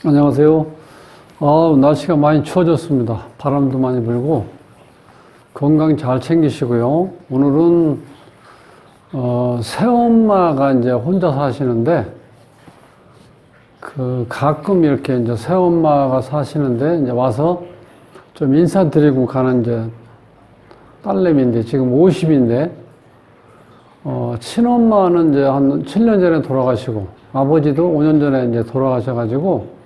안녕하세요. 날씨가 많이 추워졌습니다. 바람도 많이 불고 건강 잘 챙기시고요. 오늘은 새엄마가 이제 혼자 사시는데 가끔 이렇게 이제 새엄마가 사시는데 이제 와서 좀 인사드리고 가는 이제 딸내미인데 지금 50인데 친엄마는 이제 한 7년 전에 돌아가시고 아버지도 5년 전에 이제 돌아가셔가지고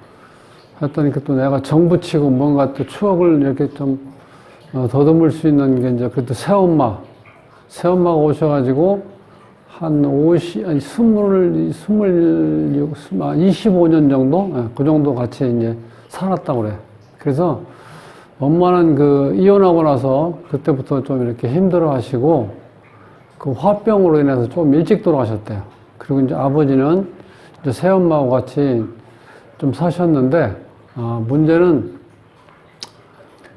했더니 또 내가 정붙이고 뭔가 또 추억을 이렇게 좀 더듬을 수 있는 게 이제 그래도 새엄마가 오셔가지고 한 25년 정도? 그 정도 같이 이제 살았다고 그래. 그래서 엄마는 이혼하고 나서 그때부터 좀 이렇게 힘들어 하시고 그 화병으로 인해서 좀 일찍 돌아가셨대요. 그리고 이제 아버지는 이제 새엄마하고 같이 좀 사셨는데, 문제는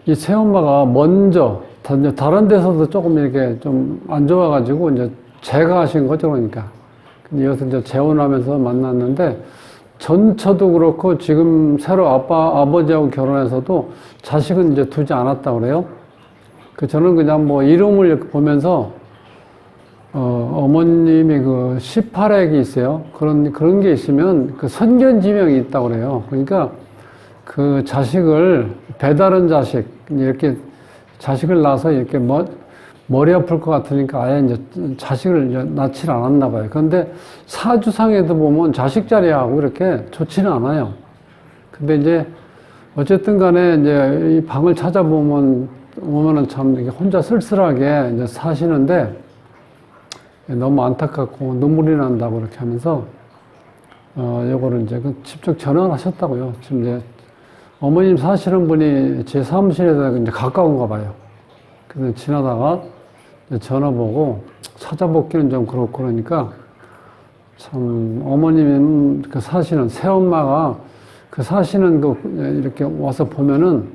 이 새엄마가 먼저, 다른 데서도 조금 이렇게 좀 안 좋아가지고 이제 재가하신 거죠, 그러니까. 근데 여기서 이제 재혼하면서 만났는데, 전처도 그렇고 지금 새로 아버지하고 결혼해서도 자식은 이제 두지 않았다고 그래요. 저는 그냥 뭐 이름을 이렇게 보면서, 어머님이 18액이 있어요. 그런 게 있으면 선견지명이 있다고 그래요. 그러니까 그 자식을, 배다른 자식, 이렇게 자식을 낳아서 이렇게 머리 아플 것 같으니까 아예 이제 자식을 이제 낳지를 않았나 봐요. 그런데 사주상에도 보면 자식 자리하고 이렇게 좋지는 않아요. 근데 이제 어쨌든 간에 이제 이 방을 오면은 참 이렇게 혼자 쓸쓸하게 이제 사시는데 너무 안타깝고 눈물이 난다고 그렇게 하면서, 요거를 이제 직접 전화를 하셨다고요. 지금 이제 어머님 사시는 분이 제 사무실에서 이제 가까운가 봐요. 그래서 지나다가 전화 보고 찾아뵙기는 좀 그렇고 그러니까 참 어머님이 사시는 새엄마가 사시는 이렇게 와서 보면은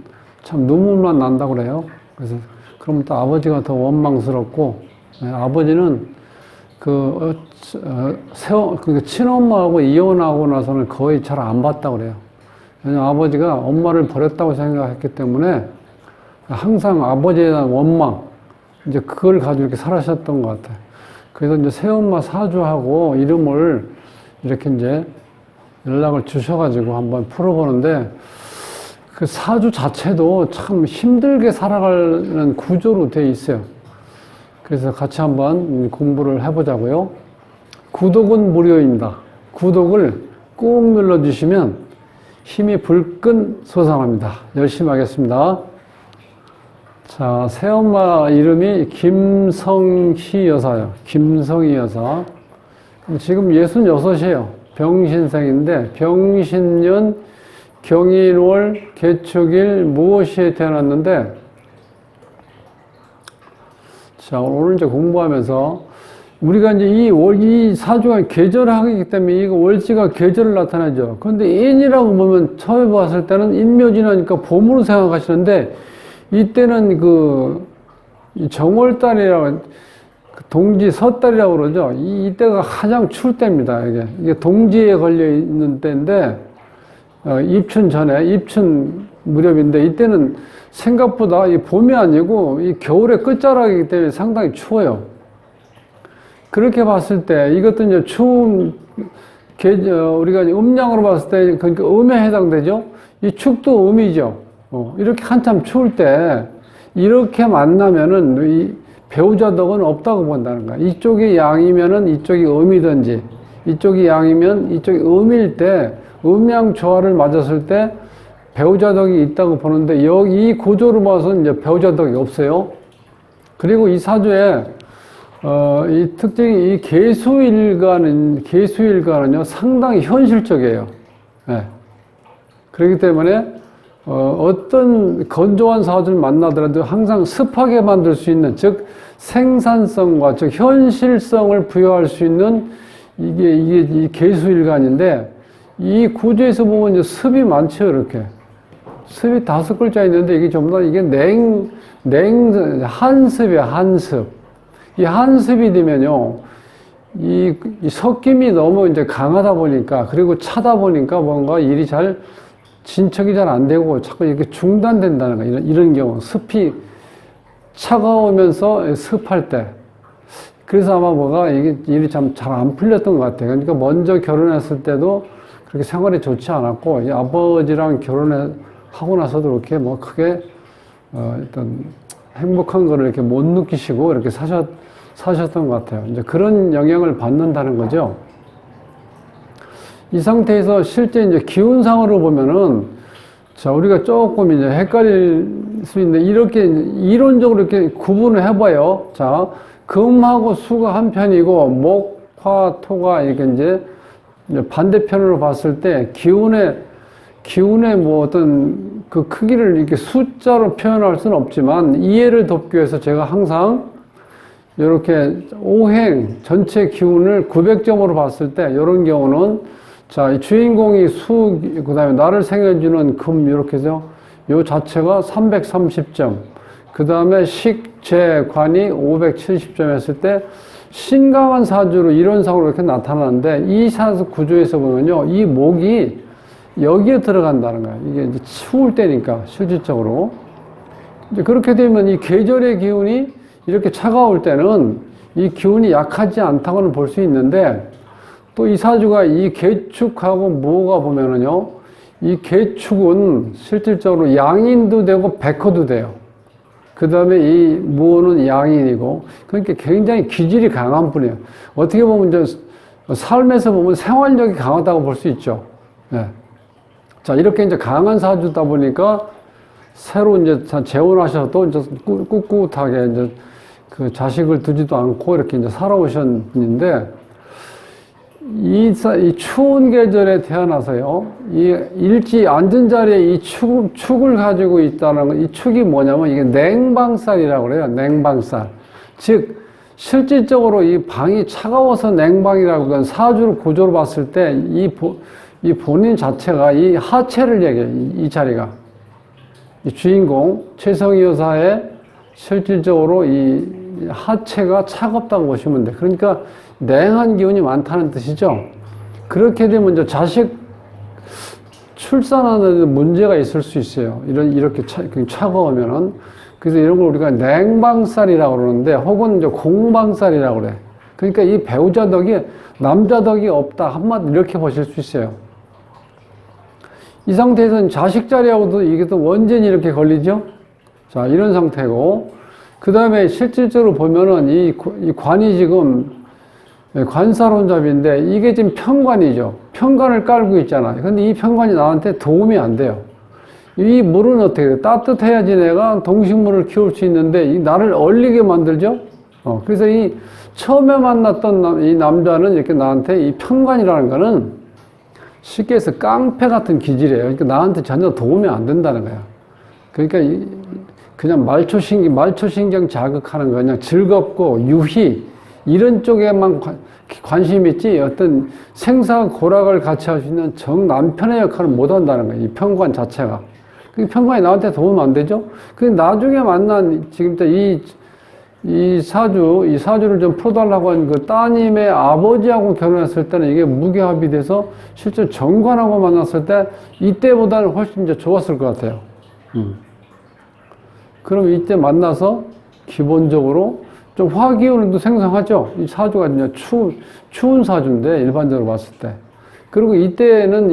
참 눈물만 난다고 그래요. 그래서 그러면 또 아버지가 더 원망스럽고, 아버지는 친엄마하고 이혼하고 나서는 거의 잘 안 봤다고 그래요. 왜냐면 아버지가 엄마를 버렸다고 생각했기 때문에 항상 아버지에 대한 원망, 이제 그걸 가지고 이렇게 살아셨던 것 같아요. 그래서 이제 새엄마 사주하고 이름을 이렇게 이제 연락을 주셔가지고 한번 풀어보는데 그 사주 자체도 참 힘들게 살아가는 구조로 되어 있어요. 그래서 같이 한번 공부를 해보자고요. 구독은 무료입니다. 구독을 꾹 눌러주시면 힘이 불끈 솟아납니다. 열심히 하겠습니다. 자, 새엄마 이름이 김성희 여사예요. 김성희 여사. 지금 66이에요. 병신생인데 병신년 경인월 개축일 무엇이에 태어났는데, 자, 오늘 이제 공부하면서 우리가 이제 이 사주가 계절을 하기 때문에 이거 월지가 계절을 나타내죠. 그런데 인이라고 보면 처음에 봤을 때는 인묘지나니까 봄으로 생각하시는데 이때는 정월달이라고 동지 섣달이라고 그러죠. 이때가 가장 추울 때입니다. 이게 동지에 걸려 있는 때인데 입춘 전에 입춘 무렵인데 이때는 생각보다 이 봄이 아니고 이 겨울의 끝자락이기 때문에 상당히 추워요. 그렇게 봤을 때 이것도 이제 추운 우리가 음양으로 봤을 때 그러니까 음에 해당되죠. 이 축도 음이죠. 이렇게 한참 추울 때 이렇게 만나면은 이 배우자 덕은 없다고 본다는 거야. 이쪽이 양이면은 이쪽이 음이든지 이쪽이 양이면 이쪽이 음일 때 음양 조화를 맞았을 때 배우자 덕이 있다고 보는데 여기 이 구조로 봐서는 이제 배우자 덕이 없어요. 그리고 이 사주에 이 특징이 이 개수일간은요 상당히 현실적이에요. 네. 그렇기 때문에 어떤 건조한 사주를 만나더라도 항상 습하게 만들 수 있는, 즉 생산성과 즉 현실성을 부여할 수 있는 이게 이 개수일간인데 이 구조에서 보면 이제 습이 많죠. 이렇게 습이 5글자 있는데 이게 전부 다 이게 한습이에요. 한습. 이 한습이 되면요 이 섞임이 너무 이제 강하다 보니까, 그리고 차다 보니까 뭔가 일이 잘 진척이 잘 안 되고 자꾸 이렇게 중단된다는 거예요. 이런 경우. 습이 차가우면서 습할 때. 그래서 아마 뭐가 이게 일이 참 잘 안 풀렸던 것 같아요. 그러니까 먼저 결혼했을 때도 그렇게 생활이 좋지 않았고, 이 아버지랑 하고 나서도 이렇게 뭐 크게, 어떤 행복한 거를 이렇게 못 느끼시고 이렇게 사셨던 것 같아요. 이제 그런 영향을 받는다는 거죠. 이 상태에서 실제 이제 기운상으로 보면은, 자, 우리가 조금 이제 헷갈릴 수 있는데, 이렇게 이론적으로 이렇게 구분을 해봐요. 자, 금하고 수가 한 편이고, 목, 화, 토가 이렇게 이제 반대편으로 봤을 때, 기운의 뭐 어떤 그 크기를 이렇게 숫자로 표현할 수는 없지만, 이해를 돕기 위해서 제가 항상 이렇게 오행 전체 기운을 900점으로 봤을 때, 이런 경우는 자, 이 주인공이 수, 그 다음에 나를 생겨주는 금, 이렇게 해서 요 자체가 330점. 그 다음에 식, 재, 관이 570점 했을 때, 신강한 사주로 이론상으로 이렇게 나타나는데, 이 사주 구조에서 보면요, 이 목이 여기에 들어간다는 거예요. 이게 이제 추울 때니까, 실질적으로. 이제 그렇게 되면 이 계절의 기운이 이렇게 차가울 때는 이 기운이 약하지 않다고는 볼 수 있는데, 또 이 사주가 이 계축하고 무가 보면은요, 이 계축은 실질적으로 양인도 되고 백호도 돼요. 그 다음에 이 무는 양인이고, 그러니까 굉장히 기질이 강한 분이에요. 어떻게 보면 이제 삶에서 보면 생활력이 강하다고 볼 수 있죠. 네. 자, 이렇게 이제 강한 사주다 보니까 새로 이제 재혼하셔도 이제 꿋꿋하게 이제 그 자식을 두지도 않고 이렇게 이제 살아오신 분인데, 이 추운 계절에 태어나서요, 이 일지 앉은 자리에 이 축을 가지고 있다는 거, 이 축이 뭐냐면 이게 냉방살이라고 그래요. 냉방살. 즉, 실질적으로 이 방이 차가워서 냉방이라고 하는 사주를 구조로 봤을 때 이 본인 자체가 이 하체를 얘기해요. 이 자리가. 이 주인공, 최성희 여사의 실질적으로 이 하체가 차갑다고 보시면 돼요. 그러니까 냉한 기운이 많다는 뜻이죠. 그렇게 되면 이제 자식 출산하는 데 문제가 있을 수 있어요. 이렇게 차가우면은. 그래서 이런 걸 우리가 냉방살이라고 그러는데, 혹은 이제 공방살이라고 그래. 그러니까 이 배우자 덕이, 남자 덕이 없다. 한마디 이렇게 보실 수 있어요. 이 상태에서는 자식 자리하고도 이게 또 원전이 이렇게 걸리죠? 자, 이런 상태고. 그 다음에 실질적으로 보면은 이 관이 지금 관사론잡인데, 이게 지금 편관이죠. 편관을 깔고 있잖아요. 근데 이 편관이 나한테 도움이 안 돼요. 이 물은 어떻게 돼요? 따뜻해야지 내가 동식물을 키울 수 있는데, 이 나를 얼리게 만들죠? 그래서 이 처음에 만났던 이 남자는 이렇게 나한테 이 편관이라는 거는 쉽게 해서 깡패 같은 기질이에요. 그러니까 나한테 전혀 도움이 안 된다는 거야. 그러니까 그냥 말초신경 자극하는 거, 그냥 즐겁고 유희, 이런 쪽에만 관심이 있지, 어떤 생사고락을 같이 할 수 있는 정남편의 역할을 못 한다는 거예요. 이 편관 자체가. 그 편관이 나한테 도움 안 되죠? 그 나중에 만난, 지금부터 이 사주를 좀 풀어달라고 한 그 따님의 아버지하고 결혼했을 때는 이게 무게합이 돼서 실제 정관하고 만났을 때 이때보다는 훨씬 이제 좋았을 것 같아요. 그럼 이때 만나서 기본적으로 좀 화기운도 생성하죠. 이 사주가 이제 추운 사주인데, 일반적으로 봤을 때. 그리고 이때는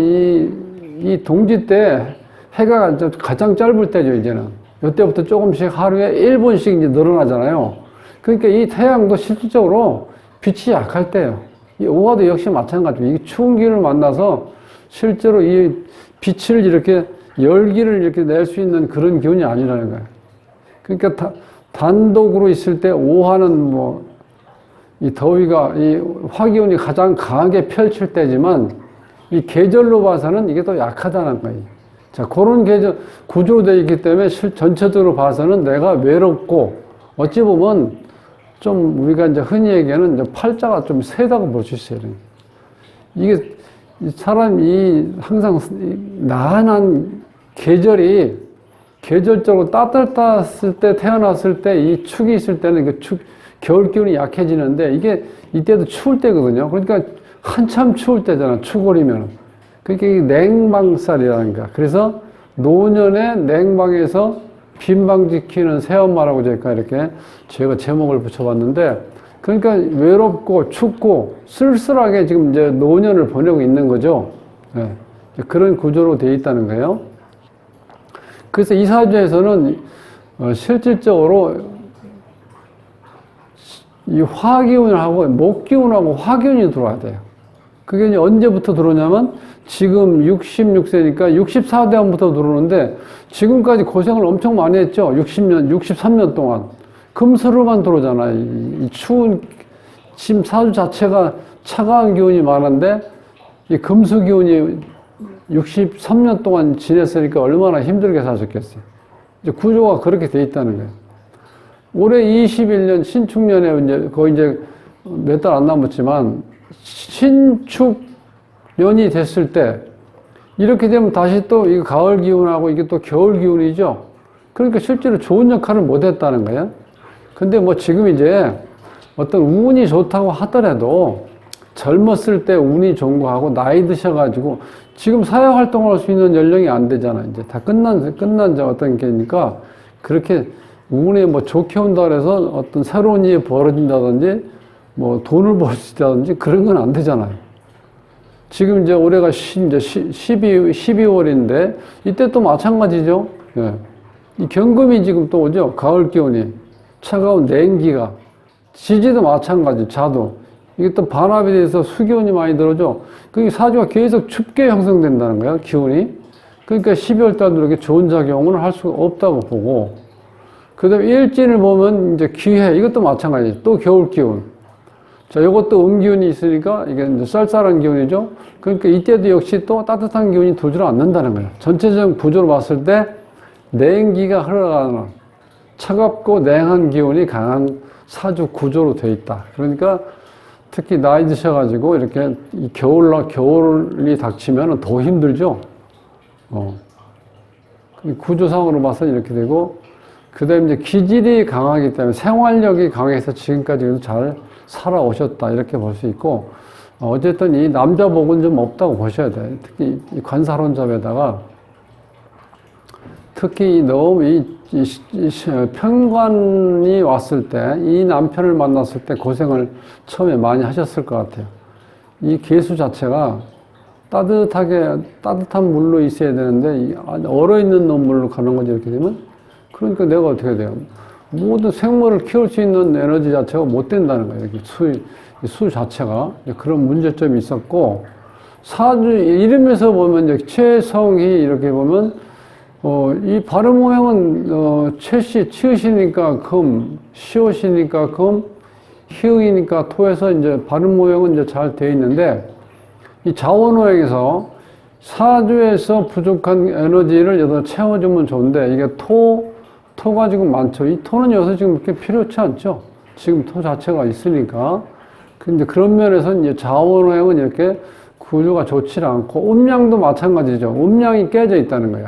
이 동지 때 해가 가장 짧을 때죠, 이제는. 이때부터 조금씩 하루에 1분씩 이제 늘어나잖아요. 그러니까 이 태양도 실질적으로 빛이 약할 때예요. 이 오화도 역시 마찬가지고, 이 추운 기운을 만나서 실제로 이 빛을 이렇게, 열기를 이렇게 낼 수 있는 그런 기운이 아니라는 거예요. 그러니까 단독으로 있을 때 오화는 뭐, 이 더위가, 이 화기운이 가장 강하게 펼칠 때지만, 이 계절로 봐서는 이게 더 약하다는 거예요. 자, 그런 계절, 구조로 되어 있기 때문에 전체적으로 봐서는 내가 외롭고, 어찌 보면 좀 우리가 이제 흔히 얘기하는 이제 팔자가 좀 세다고 볼 수 있어요. 이게 사람이 항상 나한한 계절적으로 따뜻했을 때, 태어났을 때 이 축이 있을 때는 그 겨울 기운이 약해지는데, 이게 이때도 추울 때거든요. 그러니까 한참 추울 때잖아, 추골이면. 그게 냉방살이라는 거야. 그래서 노년에 냉방에서 빈방 지키는 새엄마라고 제가 제목을 붙여봤는데, 그러니까 외롭고 춥고 쓸쓸하게 지금 이제 노년을 보내고 있는 거죠. 네. 그런 구조로 되어 있다는 거예요. 그래서 이 사주에서는 실질적으로 이 화기운하고 목기운하고 화기운이 들어와야 돼요. 그게 이제 언제부터 들어오냐면 지금 66세니까 64대원부터 들어오는데 지금까지 고생을 엄청 많이 했죠. 60년, 63년 동안. 금수로만 들어오잖아요. 이 추운, 지금 사주 자체가 차가운 기운이 많은데 이 금수 기운이 63년 동안 지냈으니까 얼마나 힘들게 사셨겠어요. 이제 구조가 그렇게 돼 있다는 거예요. 올해 21년 신축년에 이제 거의 이제 몇 달 안 남았지만 신축년이 됐을 때 이렇게 되면 다시 또 이 가을 기운하고 이게 또 겨울 기운이죠. 그러니까 실제로 좋은 역할을 못 했다는 거예요. 근데 뭐 지금 이제 어떤 운이 좋다고 하더라도 젊었을 때 운이 좋은 거 하고 나이 드셔가지고 지금 사회활동을 할 수 있는 연령이 안 되잖아. 이제 다 끝난 어떤 게니까 그렇게 운이 뭐 좋게 온다 그래서 어떤 새로운 일이 벌어진다든지 뭐 돈을 벌 수 있다든지 그런 건 안 되잖아요. 지금 이제 올해가 이제 12월인데 이때 또 마찬가지죠. 예. 이 경금이 지금 또 오죠. 가을 기운이. 차가운 냉기가. 지지도 마찬가지, 자도. 이게 또 반합이 돼서 수기운이 많이 들어오죠. 그게 사주가 계속 춥게 형성된다는 거예요, 기운이. 그러니까 12월 달도 이렇게 좋은 작용을 할 수가 없다고 보고. 그 다음에 일진을 보면 이제 기해. 이것도 마찬가지. 또 겨울 기운. 자, 이것도 음기운이 있으니까 이게 이제 쌀쌀한 기운이죠. 그러니까 이때도 역시 또 따뜻한 기운이 들지 않는다는 거예요. 전체적인 구조로 봤을 때 냉기가 흘러가는 차갑고 냉한 기운이 강한 사주 구조로 되어 있다. 그러니까 특히 나이 드셔가지고 이렇게 이 겨울이 닥치면 더 힘들죠. 구조상으로 봐서는 이렇게 되고, 그 다음에 이제 기질이 강하기 때문에 생활력이 강해서 지금까지 잘 살아오셨다. 이렇게 볼 수 있고, 어쨌든 이 남자복은 좀 없다고 보셔야 돼요. 특히 이 관사론잡에다가 특히 너무 이 편관이 왔을 때, 이 남편을 만났을 때 고생을 처음에 많이 하셨을 것 같아요. 이 개수 자체가 따뜻한 물로 있어야 되는데, 얼어있는 논물로 가는 거지, 이렇게 되면. 그러니까 내가 어떻게 돼요? 모든 생물을 키울 수 있는 에너지 자체가 못 된다는 거예요. 이렇게 수 자체가. 그런 문제점이 있었고, 사주, 이름에서 보면 이제 최성희 이렇게 보면, 이 발음 모양은, 치읓이니까 금, 시옷이니까 금, 희응이니까 토에서 이제 발음 모양은 이제 잘 되어 있는데, 이 자원호행에서 사주에서 부족한 에너지를 여기다 채워주면 좋은데, 이게 토가 지금 많죠. 이 토는 여기서 지금 그렇게 필요치 않죠. 지금 토 자체가 있으니까. 근데 그런 면에서 이제 자원호행은 이렇게 구조가 좋지 않고, 음양도 마찬가지죠. 음양이 깨져 있다는 거예요.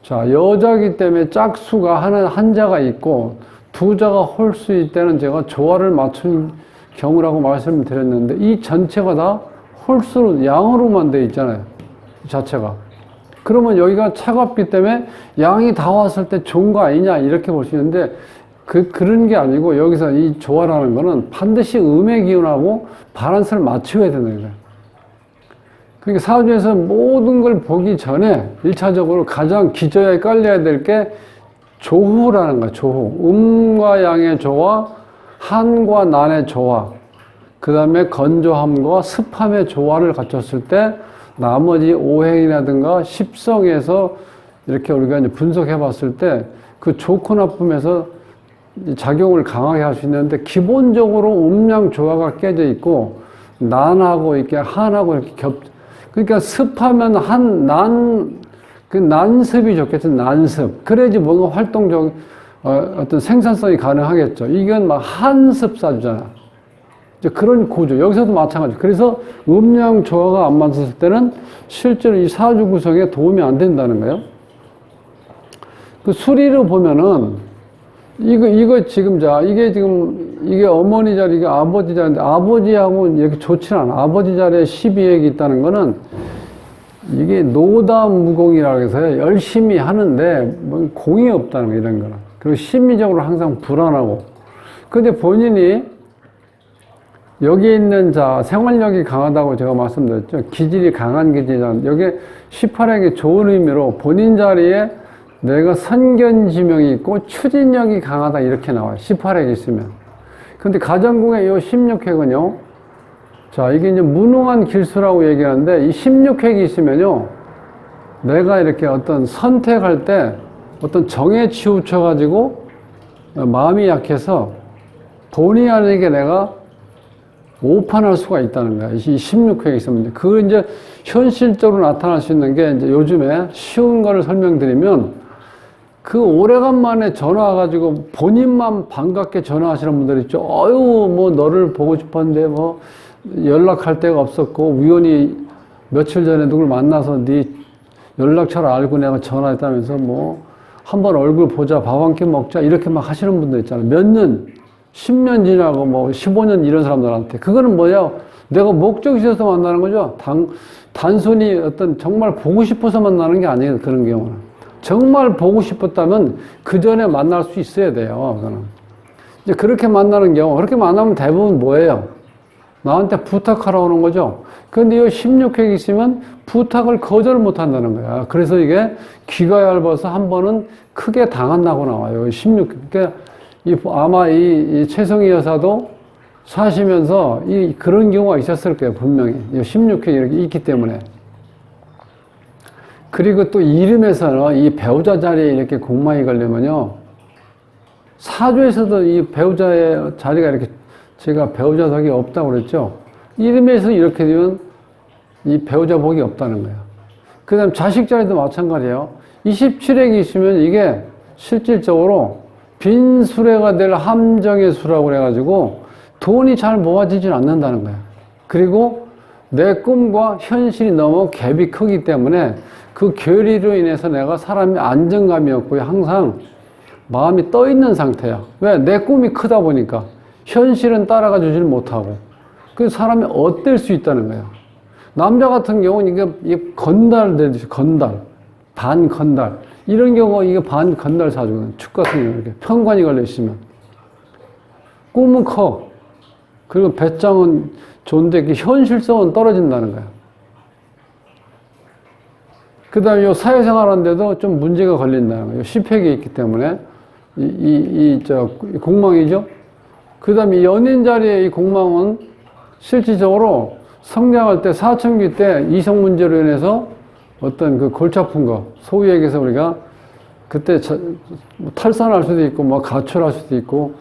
자, 여자기 때문에 짝수가 한 자가 있고, 두 자가 홀수 있다는 제가 조화를 맞춘 경우라고 말씀을 드렸는데, 이 전체가 다 홀수로, 양으로만 되어 있잖아요. 이 자체가. 그러면 여기가 차갑기 때문에 양이 다 왔을 때 좋은 거 아니냐, 이렇게 볼 수 있는데, 그런 게 아니고, 여기서 이 조화라는 거는 반드시 음의 기운하고 바란스를 맞춰야 되는 거예요. 그러니까 사주에서 모든 걸 보기 전에 1차적으로 가장 기저에 깔려야 될 게 조후라는 거예요. 조후. 음과 양의 조화, 한과 난의 조화, 그 다음에 건조함과 습함의 조화를 갖췄을 때 나머지 오행이라든가 십성에서 이렇게 우리가 이제 분석해 봤을 때 그 좋고 나쁨에서 작용을 강하게 할 수 있는데, 기본적으로 음양 조화가 깨져 있고 난하고 이렇게 한하고 이렇게 그러니까 습하면 그 난습이 좋겠죠. 난습. 그래야지 뭔가 활동적, 어떤 생산성이 가능하겠죠. 이건 막 한습 사주잖아. 이제 그런 구조. 여기서도 마찬가지. 그래서 음양 조화가 안 맞았을 때는 실제로 이 사주 구성에 도움이 안 된다는 거예요. 그 수리로 보면은, 이거 지금 이게 어머니 자리, 이게 아버지 자리인데, 아버지하고 이렇게 좋지는 않아. 아버지 자리에 12액이 있다는 거는, 이게 노다무공이라고 해서 열심히 하는데 뭐 공이 없다는 거 이런 거는. 그리고 심리적으로 항상 불안하고. 근데 본인이 여기 있는 생활력이 강하다고 제가 말씀드렸죠. 기질이 강한 기질이란 여기 18핵이 좋은 의미로 본인 자리에 내가 선견지명이 있고 추진력이 강하다 이렇게 나와요. 18핵이 있으면. 근데 가정궁의 이 16핵은요. 자, 이게 이제 무능한 길수라고 얘기하는데 이 16핵이 있으면요. 내가 이렇게 어떤 선택할 때 어떤 정에 치우쳐가지고 마음이 약해서 본의 아니게 내가 오판할 수가 있다는 거야. 이 16회에 있으면. 그거 이제 현실적으로 나타날 수 있는 게 이제 요즘에 쉬운 거를 설명드리면 그 오래간만에 전화 와가지고 본인만 반갑게 전화하시는 분들 있죠. 어유, 뭐 너를 보고 싶었는데 뭐 연락할 데가 없었고 우연히 며칠 전에 누굴 만나서 네 연락처를 알고 내가 전화했다면서 뭐 한번 얼굴 보자, 밥 한 끼 먹자 이렇게 막 하시는 분들 있잖아요. 몇 년, 10년 지나고 뭐 15년 이런 사람들한테. 그거는 뭐야? 내가 목적이 있어서 만나는 거죠. 단순히 어떤 정말 보고 싶어서 만나는 게 아니에요. 그런 경우는. 정말 보고 싶었다면 그 전에 만날 수 있어야 돼요. 그거는. 이제 그렇게 만나는 경우, 그렇게 만나면 대부분 뭐예요? 나한테 부탁하러 오는 거죠. 그런데 이 16핵이 있으면 부탁을 거절 못 한다는 거야. 그래서 이게 귀가 얇아서 한 번은 크게 당한다고 나와요. 16. 그러니까 아마 이 최성희 여사도 사시면서 그런 경우가 있었을 거예요. 분명히. 16핵이 이렇게 있기 때문에. 그리고 또 이름에서는 이 배우자 자리에 이렇게 공망이 걸리면요. 사주에서도 이 배우자의 자리가 이렇게 제가 배우자 덕이 없다고 그랬죠. 이름에서 이렇게 되면 이 배우자 복이 없다는 거예요. 그 다음 자식 자리도 마찬가지예요. 27핵이 있으면 이게 실질적으로 빈수레가 될 함정의 수라고 그래가지고 돈이 잘 모아지질 않는다는 거예요. 그리고 내 꿈과 현실이 너무 갭이 크기 때문에 그 괴리로 인해서 내가 사람이 안정감이 없고 항상 마음이 떠 있는 상태야. 왜? 내 꿈이 크다 보니까 현실은 따라가 주질 못하고 그 사람이 엇될 수 있다는 거예요. 남자 같은 경우는 이게 건달되듯이 반건달 이런 경우 이게 반건달 사주거든. 축 같은 경우 이렇게 편관이 걸려 있으면 꿈은 커. 그리고 배짱은 좋은데 현실성은 떨어진다는 거야. 그 다음에 이 사회생활 하는데도 좀 문제가 걸린다는 거예요. 10핵이 있기 때문에. 공망이죠? 그 다음에 연인 자리에 이 공망은 실질적으로 성장할 때, 사춘기 때 이성 문제로 인해서 어떤 그 골치 아픈 거, 소위 얘기해서 우리가 그때 탈선할 수도 있고, 뭐 가출할 수도 있고,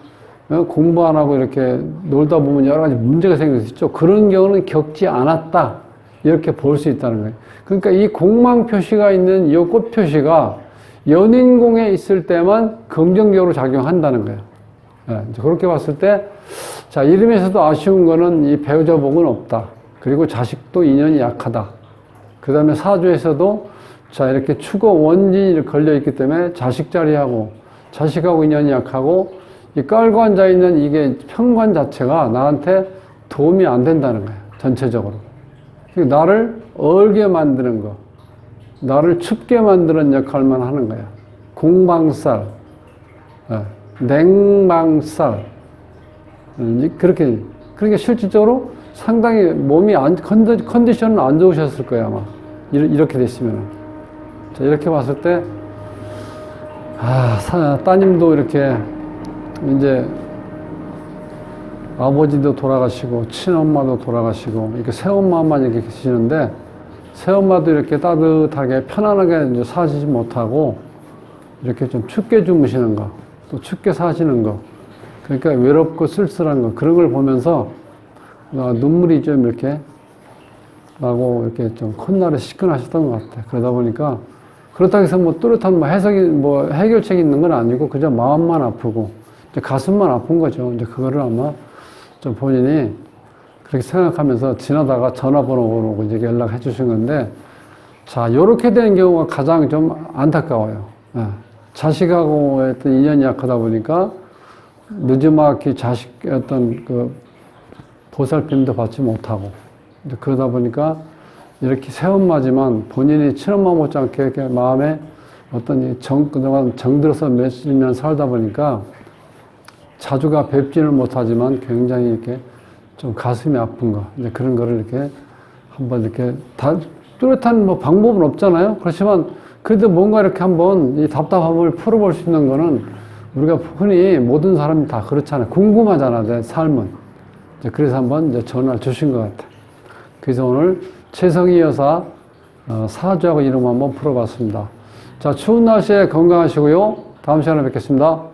공부 안 하고 이렇게 놀다 보면 여러 가지 문제가 생길 수 있죠. 그런 경우는 겪지 않았다. 이렇게 볼 수 있다는 거예요. 그러니까 이 공망 표시가 있는 이 꽃 표시가 연인공에 있을 때만 긍정적으로 작용한다는 거예요. 이제 그렇게 봤을 때, 자, 이름에서도 아쉬운 거는 이 배우자 복은 없다. 그리고 자식도 인연이 약하다. 그 다음에 사주에서도, 자, 이렇게 축어 원진이 걸려있기 때문에 자식 자리하고, 자식하고 인연이 약하고, 이 깔고 앉아있는 이게 편관 자체가 나한테 도움이 안 된다는 거예요. 전체적으로. 나를 얼게 만드는 거, 나를 춥게 만드는 역할만 하는 거야. 공방살, 냉방살. 그렇게, 그러니까 실질적으로 상당히 몸이 컨디션은 안 좋으셨을 거야, 아마. 이렇게 됐으면. 자, 이렇게 봤을 때, 따님도 이렇게, 이제, 아버지도 돌아가시고, 친엄마도 돌아가시고, 이렇게 새엄마만 이렇게 계시는데, 새엄마도 이렇게 따뜻하게, 편안하게 이제 사시지 못하고, 이렇게 좀 춥게 주무시는 거, 또 춥게 사시는 거, 그러니까 외롭고 쓸쓸한 거, 그런 걸 보면서, 눈물이 좀 이렇게, 나고, 이렇게 좀 콧날에 시큰하셨던 것 같아요. 그러다 보니까, 그렇다고 해서 뭐 뚜렷한 해결책이 있는 건 아니고, 그저 마음만 아프고, 이제 가슴만 아픈 거죠. 이제 그거를 아마 좀 본인이 그렇게 생각하면서 지나다가 전화번호로 이제 연락해 주신 건데, 자, 요렇게 되는 경우가 가장 좀 안타까워요. 자식하고 어떤 인연이 약하다 보니까 늦지막히 자식 어떤 그 보살핌도 받지 못하고, 이제 그러다 보니까 이렇게 새엄마지만 본인이 친엄마 못지않게 이렇게 마음에 어떤 그동안 정들어서 몇십 년 살다 보니까 자주가 뵙지는 못하지만 굉장히 이렇게 좀 가슴이 아픈 거, 이제 그런 거를 이렇게 한번 이렇게 뚜렷한 뭐 방법은 없잖아요. 그렇지만 그래도 뭔가 이렇게 한번 이 답답함을 풀어볼 수 있는 거는 우리가 흔히 모든 사람이 다 그렇잖아요. 궁금하잖아, 내 삶은. 이제 그래서 한번 이제 전화를 주신 것 같아요. 그래서 오늘 최성희 여사 사주하고 이름 한번 풀어봤습니다. 자, 추운 날씨에 건강하시고요. 다음 시간에 뵙겠습니다.